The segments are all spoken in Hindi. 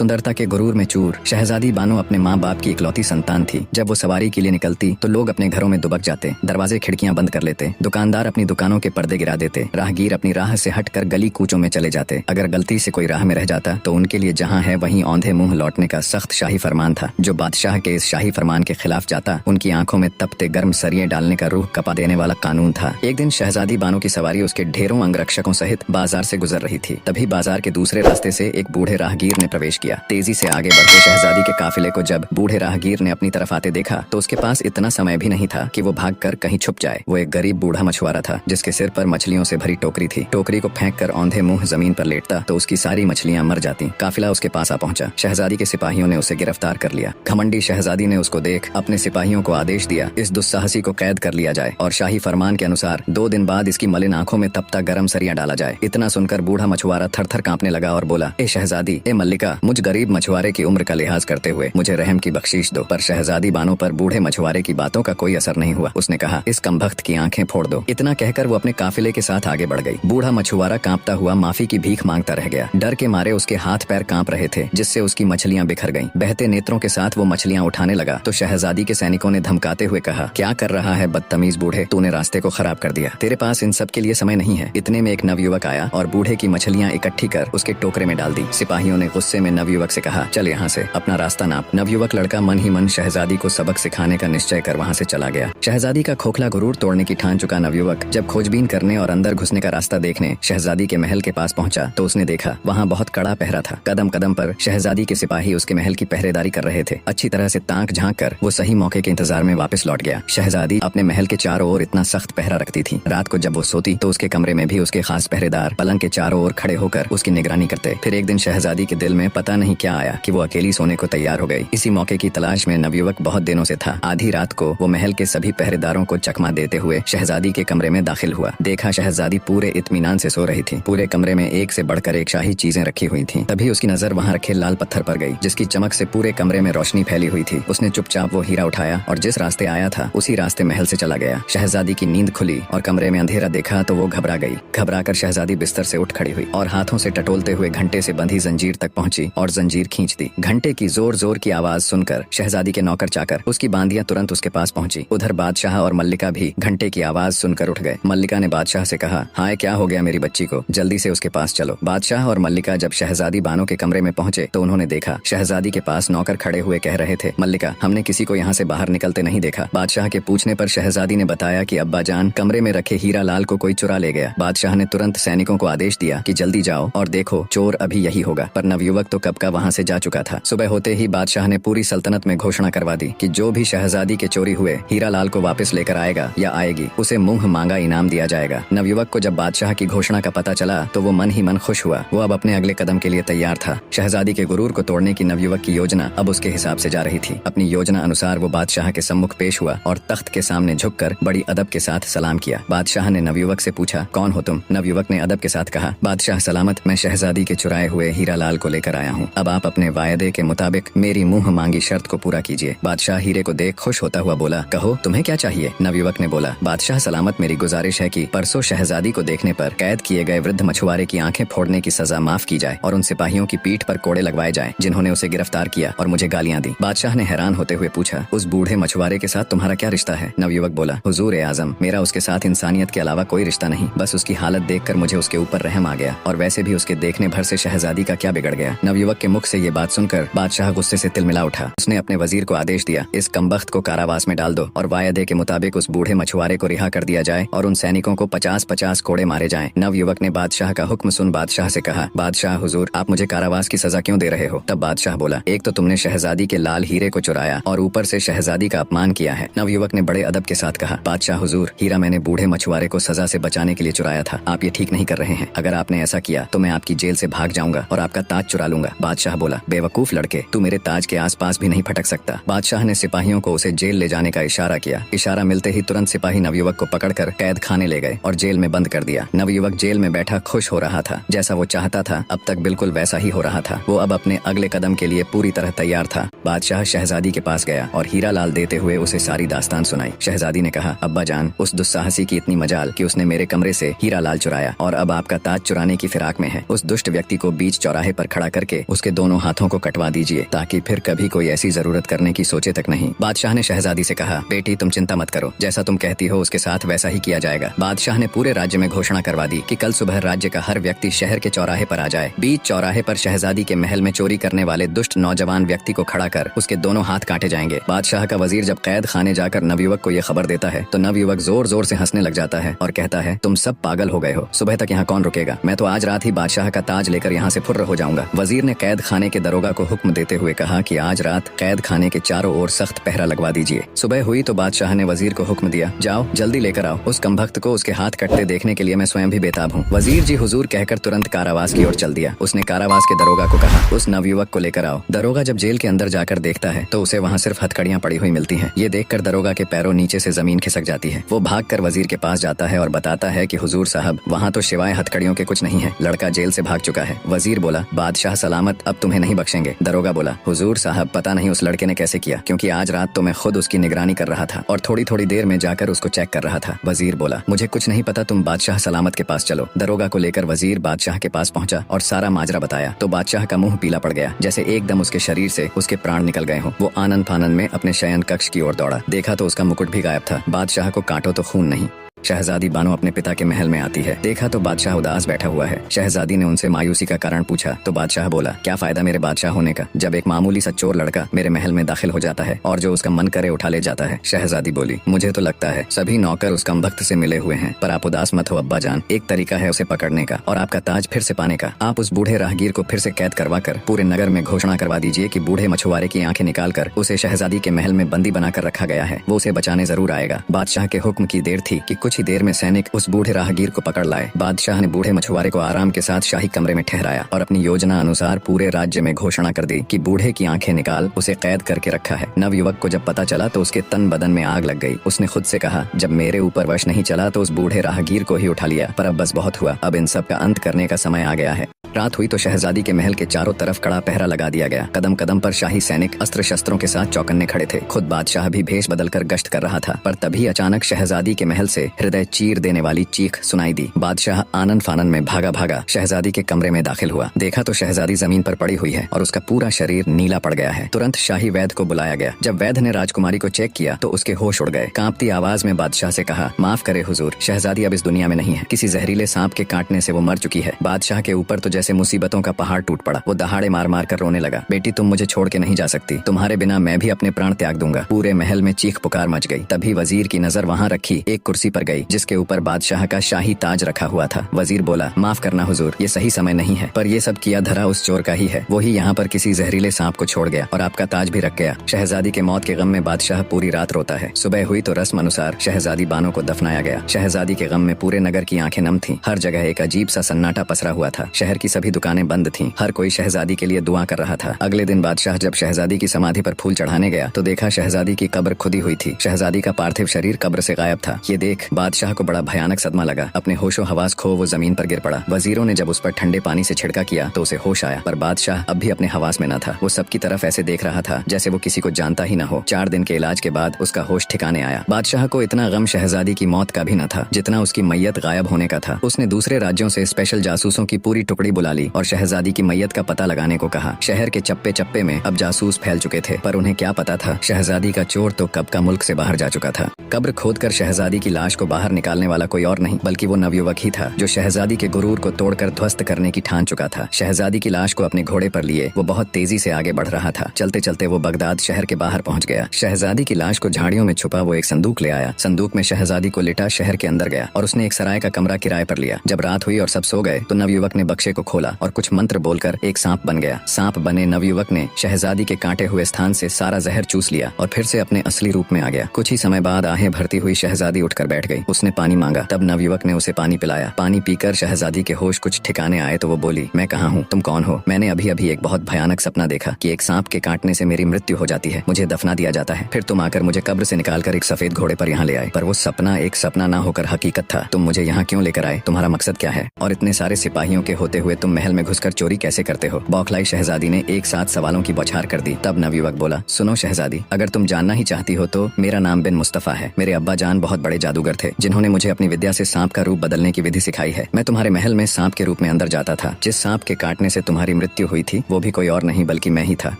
सुंदरता के गुरूर में चूर शहजादी बानो अपने माँ बाप की इकलौती संतान थी। जब वो सवारी के लिए निकलती तो लोग अपने घरों में दुबक जाते, दरवाजे खिड़कियां बंद कर लेते, दुकानदार अपनी दुकानों के पर्दे गिरा देते, राहगीर अपनी राह से हटकर गली कूचों में चले जाते। अगर गलती से कोई राह में रह जाता तो उनके लिए जहाँ है वहीं औंधे मुंह लौटने का सख्त शाही फरमान था। जो बादशाह के इस शाही फरमान के खिलाफ जाता उनकी आंखों में तपते गर्म सरिये डालने का रूह कपा देने वाला कानून था। एक दिन शहजादी बानो की सवारी उसके ढेरों अंगरक्षकों सहित बाजार से गुजर रही थी। तभी बाजार के दूसरे रास्ते से एक बूढ़े राहगीर ने प्रवेश किया। तेजी से आगे बढ़ते शहजादी के काफिले को जब बूढ़े राहगीर ने अपनी तरफ आते देखा तो उसके पास इतना समय भी नहीं था कि वो भागकर कहीं छुप जाए। वो एक गरीब बूढ़ा मछुआरा था जिसके सिर पर मछलियों से भरी टोकरी थी। टोकरी को फेंक कर औंधे मुंह जमीन पर लेटता तो उसकी सारी मछलियां मर जाती। काफिला उसके पास आ पहुंचा। शहजादी के सिपाहियों ने उसे गिरफ्तार कर लिया। घमंडी शहजादी ने उसको देख अपने सिपाहियों को आदेश दिया इस दुस्साहसी को कैद कर लिया जाए और शाही फरमान के अनुसार 2 दिन बाद इसकी मलिन आंखों में तपता गर्म सरिया डाला जाए। इतना सुनकर बूढ़ा मछुआरा थर-थर कांपने लगा और बोला, ए शहजादी, ए मल्लिका, मुझ गरीब मछुआरे की उम्र का लिहाज करते हुए मुझे रहम की बख्शीश दो। पर शहजादी बानो पर बूढ़े मछुआरे की बातों का कोई असर नहीं हुआ। उसने कहा, इस कमबख्त की आंखें फोड़ दो। इतना कहकर वो अपने काफिले के साथ आगे बढ़ गई। बूढ़ा मछुआरा कांपता हुआ माफी की भीख मांगता रह गया। डर के मारे उसके हाथ पैर कांप रहे थे जिससे उसकी मछलियां बिखर गईं। बहते नेत्रों के साथ वो मछलियां उठाने लगा तो शहजादी के सैनिकों ने धमकाते हुए कहा, क्या कर रहा है बदतमीज बूढ़े, तूने रास्ते को खराब कर दिया। तेरे पास इन सब के लिए समय नहीं है। इतने में एक नवयुवक आया और बूढ़े की मछलियां इकट्ठी कर उसके टोकरे में डाल दी। सिपाहियों ने गुस्से में नवयुवक से कहा, चल यहाँ से, अपना रास्ता नाप। नवयुवक लड़का मन ही मन शहजादी को सबक सिखाने का निश्चय कर वहाँ से चला गया। शहजादी का खोखला गुरूर तोड़ने की ठान चुका नवयुवक जब खोजबीन करने और अंदर घुसने का रास्ता देखने शहजादी के महल के पास पहुंचा तो उसने देखा वहाँ बहुत कड़ा पहरा था। कदम कदम पर शहजादी के सिपाही उसके महल की पहरेदारी कर रहे थे। अच्छी तरह से ताक झांक कर वो सही मौके के इंतजार में वापस लौट गया। शहजादी अपने महल के चारों ओर इतना सख्त पहरा रखती थी। रात को जब वो सोती तो उसके कमरे में भी उसके खास पहरेदार पलंग के चारों ओर खड़े होकर उसकी निगरानी करते। फिर एक दिन शहजादी के दिल में पता नहीं क्या आया कि वो अकेली सोने को तैयार हो गई। इसी मौके की तलाश में नवयुवक बहुत दिनों से था। आधी रात को वो महल के सभी पहरेदारों को चकमा देते हुए शहजादी के कमरे में दाखिल हुआ। देखा शहजादी पूरे इत्मीनान से सो रही थी। पूरे कमरे में एक से बढ़कर एक शाही चीजें रखी हुई थीं। तभी उसकी नजर वहाँ रखे लाल पत्थर पर गई जिसकी चमक से पूरे कमरे में रोशनी फैली हुई थी। उसने चुपचाप वो हीरा उठाया और जिस रास्ते आया था उसी रास्ते महल से चला गया। शहजादी की नींद खुली और कमरे में अंधेरा देखा तो वो घबरा गई। घबराकर शहजादी बिस्तर से उठ खड़ी हुई और हाथों से टटोलते हुए घंटे से बंधी जंजीर तक पहुंची और जंजीर खींच दी। घंटे की जोर जोर की आवाज सुनकर शहजादी के नौकर चाकर उसकी बांदियां तुरंत उसके पास पहुंची। उधर बादशाह और मल्लिका भी घंटे की आवाज सुनकर उठ गए। मल्लिका ने बादशाह से कहा, हाय, क्या हो गया मेरी बच्ची को, जल्दी से उसके पास चलो। बादशाह और मल्लिका जब शहजादी बानो के कमरे में पहुंचे तो उन्होंने देखा शहजादी के पास नौकर खड़े हुए कह रहे थे, मल्लिका, हमने किसी को यहाँ से बाहर निकलते नहीं देखा। बादशाह के पूछने पर शहजादी ने बताया कि अब्बा जान, कमरे में रखे हीरा लाल को कोई चुरा ले गया। बादशाह ने तुरंत सैनिकों को आदेश दिया कि जल्दी जाओ और देखो चोर अभी यही होगा। पर नवयुवक तो कब का वहाँ से जा चुका था। सुबह होते ही बादशाह ने पूरी सल्तनत में घोषणा करवा दी कि जो भी शहजादी के चोरी हुए हीरा लाल को वापस लेकर आएगा या आएगी उसे मुंह मांगा इनाम दिया जाएगा। नवयुवक को जब बादशाह की घोषणा का पता चला तो वो मन ही मन खुश हुआ। वो अब अपने अगले कदम के लिए तैयार था। शहजादी के गुरूर को तोड़ने की नवयुवक की योजना अब उसके हिसाब से जा रही थी। अपनी योजना अनुसार वो बादशाह के सम्मुख पेश हुआ और तख्त के सामने झुककर बड़ी अदब के साथ सलाम किया। बादशाह ने नवयुवक से पूछा, कौन हो तुम? नवयुवक ने अदब के साथ कहा, बादशाह सलामत, मैं शहजादी के चुराए हुए हीरा लाल को लेकर आया हूँ। अब आप अपने वायदे के मुताबिक मेरी मुंह मांगी शर्त को पूरा कीजिए। बादशाह हीरे को देख खुश होता हुआ बोला, कहो तुम्हें क्या चाहिए? नवयुवक ने बोला, बादशाह सलामत, मेरी गुजारिश है कि परसों शहजादी को देखने पर कैद किए गए वृद्ध मछुआरे की आंखें फोड़ने की सजा माफ की जाए और उन सिपाहियों की पीठ पर कोड़े लगवाए जाए जिन्होंने उसे गिरफ्तार किया और मुझे गालियां दी। बादशाह ने हैरान होते हुए पूछा, उस बूढ़े मछुआरे के साथ तुम्हारा क्या रिश्ता है? नवयुवक बोला, हुजूर ए आजम, मेरा उसके साथ इंसानियत के अलावा कोई रिश्ता नहीं। बस उसकी हालत देखकर मुझे उसके ऊपर रहम आ गया और वैसे भी उसके देखने भर से शहजादी का क्या बिगड़ गया। नवयुवक के मुख से ये बात सुनकर बादशाह गुस्से से तिलमिला उठा। उसने अपने वजीर को आदेश दिया, इस कमबख्त को कारावास में डाल दो और वायदे के मुताबिक उस बूढ़े मछुआरे को रिहा कर दिया जाए और उन सैनिकों को 50-50 कोड़े मारे जाएं। नवयुवक ने बादशाह का हुक्म सुन बादशाह से कहा, बादशाह हुजूर, आप मुझे कारावास की सजा क्यों दे रहे हो? तब बादशाह बोला, एक तो तुमने शहजादी के लाल हीरे को चुराया और ऊपर से शहजादी का अपमान किया है। नवयुवक ने बड़े अदब के साथ कहा, बादशाह हुजूर, हीरा मैंने बूढ़े मछुआरे को सजा से बचाने के लिए चुराया था। आप ये ठीक नहीं कर रहे हैं। अगर आपने ऐसा किया तो मैं आपकी जेल से भाग जाऊंगा और आपका ताज चुरा लूंगा। बादशाह बोला, बेवकूफ लड़के, तू मेरे ताज के आसपास भी नहीं फटक सकता। बादशाह ने सिपाहियों को उसे जेल ले जाने का इशारा किया। इशारा मिलते ही तुरंत सिपाही नवयुवक को पकड़कर कैद खाने ले गए और जेल में बंद कर दिया। नवयुवक जेल में बैठा खुश हो रहा था। जैसा वो चाहता था अब तक बिल्कुल वैसा ही हो रहा था। वो अब अपने अगले कदम के लिए पूरी तरह तैयार था। बादशाह शहजादी के पास गया और हीरा लाल देते हुए उसे सारी दास्तान सुनाई। शहजादी ने कहा, अब्बा जान, उस दुस्साहसी की इतनी मजाल कि उसने मेरे कमरे से हीरा लाल चुराया और अब आपका ताज चुराने की फिराक में है। उस दुष्ट व्यक्ति को बीच चौराहे पर खड़ा करके उसके दोनों हाथों को कटवा दीजिए ताकि फिर कभी कोई ऐसी जरूरत करने की सोचे तक नहीं। बादशाह ने शहजादी से कहा, बेटी तुम चिंता मत करो, जैसा तुम कहती हो उसके साथ वैसा ही किया जाएगा। बादशाह ने पूरे राज्य में घोषणा करवा दी कि कल सुबह राज्य का हर व्यक्ति शहर के चौराहे पर आ जाए। बीच चौराहे पर शहजादी के महल में चोरी करने वाले दुष्ट नौजवान व्यक्ति को खड़ा कर उसके दोनों हाथ काटे जाएंगे। बादशाह का वजीर जब कैद खाने जाकर नवयुवक को ये खबर देता है तो नवयुवक जोर जोर से हंसने लग जाता है और कहता है, तुम सब पागल हो गए हो, सुबह तक यहाँ कौन रुकेगा? मैं तो आज रात ही बादशाह का ताज लेकर यहाँ से फुर्र हो जाऊंगा। वजीर ने कैद खाने के दरोगा को हुक्म देते हुए कहा कि आज रात कैद खाने के चारों ओर सख्त पहरा लगवा दीजिए। सुबह हुई तो बादशाह ने वजीर को हुक्म दिया, जाओ जल्दी लेकर आओ, उस कमबख्त को उसके हाथ कटते देखने के लिए मैं स्वयं भी बेताब हूँ। वजीर जी हुजूर कहकर तुरंत कारावास की ओर चल दिया। उसने कारावास के दरोगा को कहा, उस नवयुवक को लेकर आओ। दरोगा जब जेल के अंदर जाकर देखता है तो उसे वहाँ सिर्फ हथकड़ियाँ पड़ी हुई मिलती हैं। ये देखकर दरोगा के पैरों नीचे से जमीन खिसक जाती है। वो भागकर वजीर के पास जाता है और बताता है कि हुजूर साहब, वहाँ तो सिवाय हथकड़ियों के कुछ नहीं है, लड़का जेल से भाग चुका है। वजीर बोला, बादशाह सलामत, अब तुम्हें नहीं बख्शेंगे। दरोगा बोला, हुजूर साहब पता नहीं उस लड़के ने कैसे किया, क्योंकि आज रात तो मैं खुद उसकी निगरानी कर रहा था और थोड़ी थोड़ी देर में जाकर उसको चेक कर रहा था। वजीर बोला, मुझे कुछ नहीं पता, तुम बादशाह सलामत के पास चलो। दरोगा को लेकर वजीर बादशाह के पास पहुंचा और सारा माजरा बताया तो बादशाह का मुंह पीला पड़ गया, जैसे एकदम उसके शरीर से उसके प्राण निकल गए हों। वो आनंद फानंद में अपने शयन कक्ष की ओर दौड़ा। देखा तो उसका मुकुट भी गायब था। बादशाह को काटो तो खून नहीं। शहजादी बानो अपने पिता के महल में आती है। देखा तो बादशाह उदास बैठा हुआ है। शहजादी ने उनसे मायूसी का कारण पूछा तो बादशाह बोला, क्या फायदा मेरे बादशाह होने का जब एक मामूली सा चोर लड़का मेरे महल में दाखिल हो जाता है और जो उसका मन करे उठा ले जाता है। शहजादी बोली, मुझे तो लगता है सभी नौकर उस कमबख्त से मिले हुए हैं, पर आप उदास मत हो अब्बा जान, एक तरीका है उसे पकड़ने का और आपका ताज फिर से पाने का। आप उस बूढ़े राहगीर को फिर से कैद करवा कर पूरे नगर में घोषणा करवा दीजिए कि बूढ़े मछुआरे की आंखें निकाल कर उसे शहजादी के महल में बंदी बनाकर रखा गया है, वो उसे बचाने जरूर आएगा। बादशाह के हुक्म की देर थी कि कुछ ही देर में सैनिक उस बूढ़े राहगीर को पकड़ लाए। बादशाह ने बूढ़े मछुआरे को आराम के साथ शाही कमरे में ठहराया और अपनी योजना अनुसार पूरे राज्य में घोषणा कर दी कि बूढ़े की आंखें निकाल उसे कैद करके रखा है। नवयुवक को जब पता चला तो उसके तन बदन में आग लग गई। उसने खुद से कहा, जब मेरे ऊपर वश नहीं चला तो उस बूढ़े राहगीर को ही उठा लिया, पर अब बस बहुत हुआ, अब इन सब का अंत करने का समय आ गया है। रात हुई तो शहजादी के महल के चारों तरफ कड़ा पहरा लगा दिया गया। कदम कदम पर शाही सैनिक अस्त्र शस्त्रों के साथ चौकन्ने खड़े थे। खुद बादशाह भी भेष बदलकर गश्त कर रहा था, पर तभी अचानक शहजादी के महल से हृदय चीर देने वाली चीख सुनाई दी। बादशाह आनंद फानंद में भागा भागा शहजादी के कमरे में दाखिल हुआ। देखा तो शहजादी जमीन पर पड़ी हुई है और उसका पूरा शरीर नीला पड़ गया है। तुरंत शाही वैद्य को बुलाया गया। जब वैद्य ने राजकुमारी को चेक किया तो उसके होश उड़ गए। कांपती आवाज में बादशाह से कहा, माफ करे हुजूर, शहजादी अब इस दुनिया में नहीं है, किसी जहरीले सांप के काटने से वो मर चुकी है। बादशाह के ऊपर तो जैसे मुसीबतों का पहाड़ टूट पड़ा। वो दहाड़े मार मार कर रोने लगा, बेटी तुम मुझे छोड़ के नहीं जा सकती, तुम्हारे बिना मैं भी अपने प्राण त्याग दूंगा। पूरे महल में चीख पुकार मच गई। तभी वजीर की नजर वहाँ रखी एक कुर्सी पर गई जिसके ऊपर बादशाह का शाही ताज रखा हुआ था। वजीर बोला, माफ करना हुजूर, ये सही समय नहीं है, पर ये सब किया धरा उस चोर का ही है। वो ही यहाँ पर किसी जहरीले सांप को छोड़ गया और आपका ताज भी रख गया। शहजादी के मौत के गम में बादशाह पूरी रात रोता है। सुबह हुई तो रस्म अनुसार शहजादी बानो को दफनाया गया। शहजादी के गम में पूरे नगर की आंखें नम थीं। हर जगह एक अजीब सा सन्नाटा पसरा हुआ था। शहर की सभी दुकानें बंद थीं। हर कोई शहजादी के लिए दुआ कर रहा था। अगले दिन बादशाह जब शहजादी की समाधि पर फूल चढ़ाने गया तो देखा शहजादी की कब्र खुदी हुई थी। शहजादी का पार्थिव शरीर कब्र से गायब था। ये देख बादशाह को बड़ा भयानक सदमा लगा। अपने होशो हवास खो वो जमीन पर गिर पड़ा। वजीरों ने जब उस पर ठंडे पानी से छिड़का किया तो उसे होश आया, पर बादशाह अब भी अपने हवास में न था। वो सबकी तरफ ऐसे देख रहा था जैसे वो किसी को जानता ही न हो। 4 दिन के इलाज के बाद उसका होश ठिकाने आया। बादशाह को इतना गम शहजादी की मौत का भी न था जितना उसकी मैयत गायब होने का था। उसने दूसरे राज्यों से स्पेशल जासूसों की पूरी टुकड़ी बुला ली और शहजादी की मैयत का पता लगाने को कहा। शहर के चप्पे चप्पे में अब जासूस फैल चुके थे, पर उन्हें क्या पता था शहजादी का चोर तो कब का मुल्क से बाहर जा चुका था। कब्र खोदकर शहजादी की लाश को बाहर निकालने वाला कोई और नहीं बल्कि वो नवयुवक ही था जो शहजादी के गुरूर को तोड़कर ध्वस्त करने की ठान चुका था। शहजादी की लाश को अपने घोड़े पर लिए वो बहुत तेजी से आगे बढ़ रहा था। चलते चलते वो बगदाद शहर के बाहर पहुंच गया। शहजादी की लाश को झाड़ियों में छुपा वो एक संदूक ले आया। संदूक में शहजादी को लिटा शहर के अंदर गया और उसने एक सराय का कमरा किराए पर लिया। जब रात हुई और सब सो गए तो नवयुवक ने बक्से को खोला और कुछ मंत्र बोलकर एक सांप बन गया। सांप बने नवयुवक ने शहजादी के कांटे हुए स्थान से सारा जहर चूस लिया और फिर से अपने असली रूप में आ गया। कुछ ही समय बाद आहें भरती हुई शहजादी उठकर बैठ गई। उसने पानी मांगा, तब नवयुवक ने उसे पानी पिलाया। पानी पीकर शहजादी के होश कुछ ठिकाने आए तो वो बोली, मैं कहाँ हूँ, तुम कौन हो? मैंने अभी अभी एक बहुत भयानक सपना देखा कि एक सांप के काटने से मेरी मृत्यु हो जाती है, मुझे दफना दिया जाता है, फिर तुम आकर मुझे कब्र से निकालकर एक सफेद घोड़े पर यहाँ ले आए। पर वो सपना एक सपना ना होकर हकीकत था। तुम मुझे यहाँ क्यों लेकर आए? तुम्हारा मकसद क्या है? और इतने सारे सिपाहियों के होते हुए तुम महल में घुसकर चोरी कैसे करते हो? बौखलाई शहजादी ने एक साथ सवालों की बौछार कर दी। तब नवयुवक बोला, सुनो शहजादी, अगर तुम जानना ही चाहती हो तो मेरा नाम बिन मुस्तफा है। मेरे अब्बा जान बहुत बड़े जादूगर थे जिन्होंने मुझे अपनी विद्या से सांप का रूप बदलने की विधि सिखाई है। मैं तुम्हारे महल में सांप के रूप में अंदर जाता था। जिस सांप के काटने से तुम्हारी मृत्यु हुई थी वो भी कोई और नहीं बल्कि मैं ही था।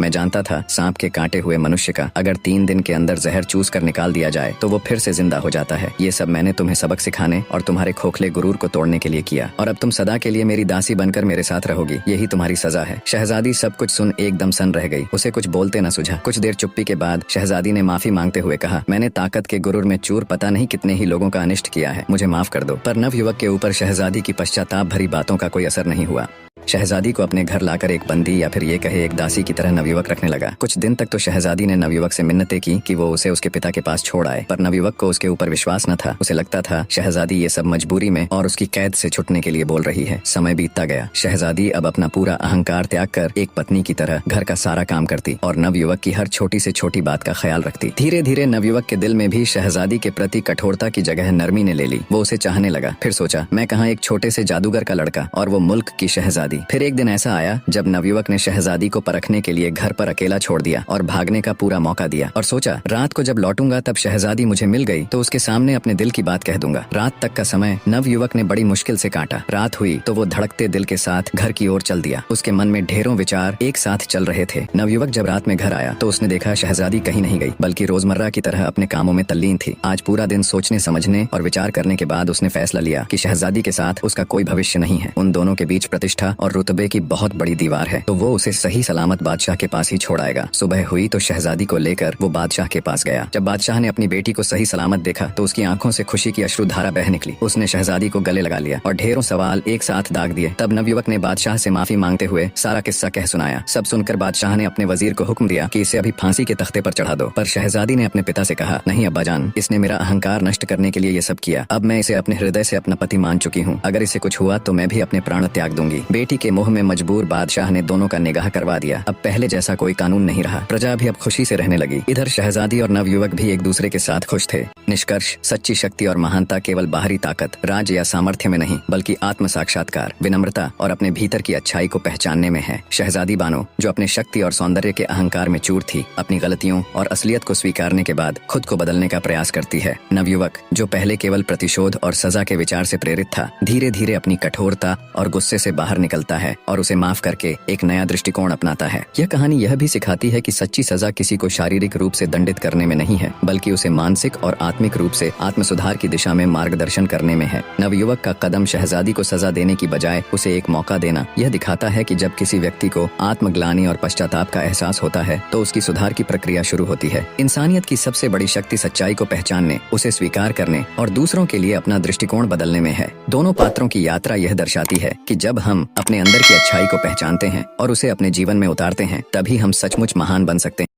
मैं जानता था सांप के काटे हुए मनुष्य का अगर 3 दिन के अंदर जहर चूस कर निकाल दिया जाए तो वो फिर से जिंदा हो जाता है। ये सब मैंने तुम्हें सबक सिखाने और तुम्हारे खोखले गुरूर को तोड़ने के लिए किया और अब तुम सदा के लिए मेरी दासी बनकर मेरे साथ रहोगी। यही तुम्हारी सजा है। शहजादी सब कुछ सुन एकदम सन रह गई। उसे कुछ बोलते न सुझा। कुछ देर चुप्पी के बाद शहजादी ने माफी मांगते हुए कहा, मैंने ताकत के गुरूर में चूर पता नहीं कितने ही लोगों का अनिष्ट किया है, मुझे माफ कर दो। पर नवयुवक के ऊपर शहजादी की पश्चाताप भरी बातों का कोई असर नहीं हुआ। शहजादी को अपने घर लाकर एक बंदी या फिर ये कहे एक दासी की तरह नवयुवक रखने लगा। कुछ दिन तक तो शहजादी ने नवयुवक से मिन्नतें की कि वो उसे उसके पिता के पास छोड़ आए, पर नवयुवक को उसके ऊपर विश्वास न था। उसे लगता था शहजादी ये सब मजबूरी में और उसकी कैद से छुटने के लिए बोल रही है। समय बीतता गया। शहजादी अब अपना पूरा अहंकार त्याग कर एक पत्नी की तरह घर का सारा काम करती और नवयुवक की हर छोटी से छोटी बात का ख्याल रखती। धीरे धीरे नवयुवक के दिल में भी शहजादी के प्रति कठोरता की जगह नरमी ने ले ली। वो उसे चाहने लगा। फिर सोचा, मैं कहाँ एक छोटे से जादूगर का लड़का और वो मुल्क की शहजादी। फिर एक दिन ऐसा आया जब नवयुवक ने शहजादी को परखने के लिए घर पर अकेला छोड़ दिया और भागने का पूरा मौका दिया और सोचा रात को जब लौटूंगा तब शहजादी मुझे मिल गई तो उसके सामने अपने दिल की बात कह दूंगा। रात तक का समय नवयुवक ने बड़ी मुश्किल से काटा। रात हुई तो वो धड़कते दिल के साथ घर की ओर चल दिया। उसके मन में ढेरों विचार एक साथ चल रहे थे। नवयुवक जब रात में घर आया तो उसने देखा शहजादी कहीं नहीं गई बल्कि रोजमर्रा की तरह अपने कामों में तल्लीन थी। आज पूरा दिन सोचने समझने और विचार करने के बाद उसने फैसला लिया कि शहजादी के साथ उसका कोई भविष्य नहीं है। उन दोनों के बीच प्रतिष्ठा और रुतबे की बहुत बड़ी दीवार है तो वो उसे सही सलामत बादशाह के पास ही छोड़ आएगा। सुबह हुई तो शहजादी को लेकर वो बादशाह के पास गया। जब बादशाह ने अपनी बेटी को सही सलामत देखा तो उसकी आंखों से खुशी की अश्रुधारा बह निकली। उसने शहजादी को गले लगा लिया और ढेरों सवाल एक साथ दाग दिए। तब नवयुवक ने बादशाह से माफी मांगते हुए सारा किस्सा कह सुनाया। सब सुनकर बादशाह ने अपने वजीर को हुक्म दिया कि इसे अभी फांसी के तख्ते पर चढ़ा दो। पर शहजादी ने अपने पिता से कहा, नहीं अब्बाजान, इसने मेरा अहंकार नष्ट करने के लिए ये सब किया। अब मैं इसे अपने हृदय से अपना पति मान चुकी हूँ। अगर इसे कुछ हुआ तो मैं भी अपने प्राण त्याग दूंगी। बेटी के मोह में मजबूर बादशाह ने दोनों का निगाह करवा दिया। अब पहले जैसा कोई कानून नहीं रहा। प्रजा भी अब खुशी से रहने लगी। इधर शहजादी और नवयुवक भी एक दूसरे के साथ खुश थे। निष्कर्ष, सच्ची शक्ति और महानता केवल बाहरी ताकत, राज्य या सामर्थ्य में नहीं बल्कि आत्म साक्षात्कार, विनम्रता और अपने भीतर की अच्छाई को पहचानने में है। शहजादी बानो जो अपने शक्ति और सौंदर्य के अहंकार में चूर थी, अपनी गलतियों और असलियत को स्वीकारने के बाद खुद को बदलने का प्रयास करती है। नवयुवक जो पहले केवल प्रतिशोध और सजा के विचार से प्रेरित था, धीरे धीरे अपनी कठोरता और गुस्से से बाहर निकलता है और उसे माफ करके एक नया दृष्टिकोण अपनाता है। यह कहानी यह भी सिखाती है कि सच्ची सजा किसी को शारीरिक रूप से दंडित करने में नहीं है बल्कि उसे मानसिक और आत्मिक रूप से आत्म सुधार की दिशा में मार्गदर्शन करने में है। नवयुवक का कदम शहजादी को सजा देने की बजाय उसे एक मौका देना यह दिखाता है कि जब किसी व्यक्ति को आत्मग्लानि और पश्चाताप का एहसास होता है तो उसकी सुधार की प्रक्रिया शुरू होती है। इंसानियत की सबसे बड़ी शक्ति सच्चाई को पहचानने, उसे स्वीकार करने और दूसरों के लिए अपना दृष्टिकोण बदलने में है। दोनों पात्रों की यात्रा यह दर्शाती है कि जब हम अपने अंदर की अच्छाई को पहचानते हैं और उसे अपने जीवन में उतारते हैं तभी हम सचमुच महान बन सकते हैं।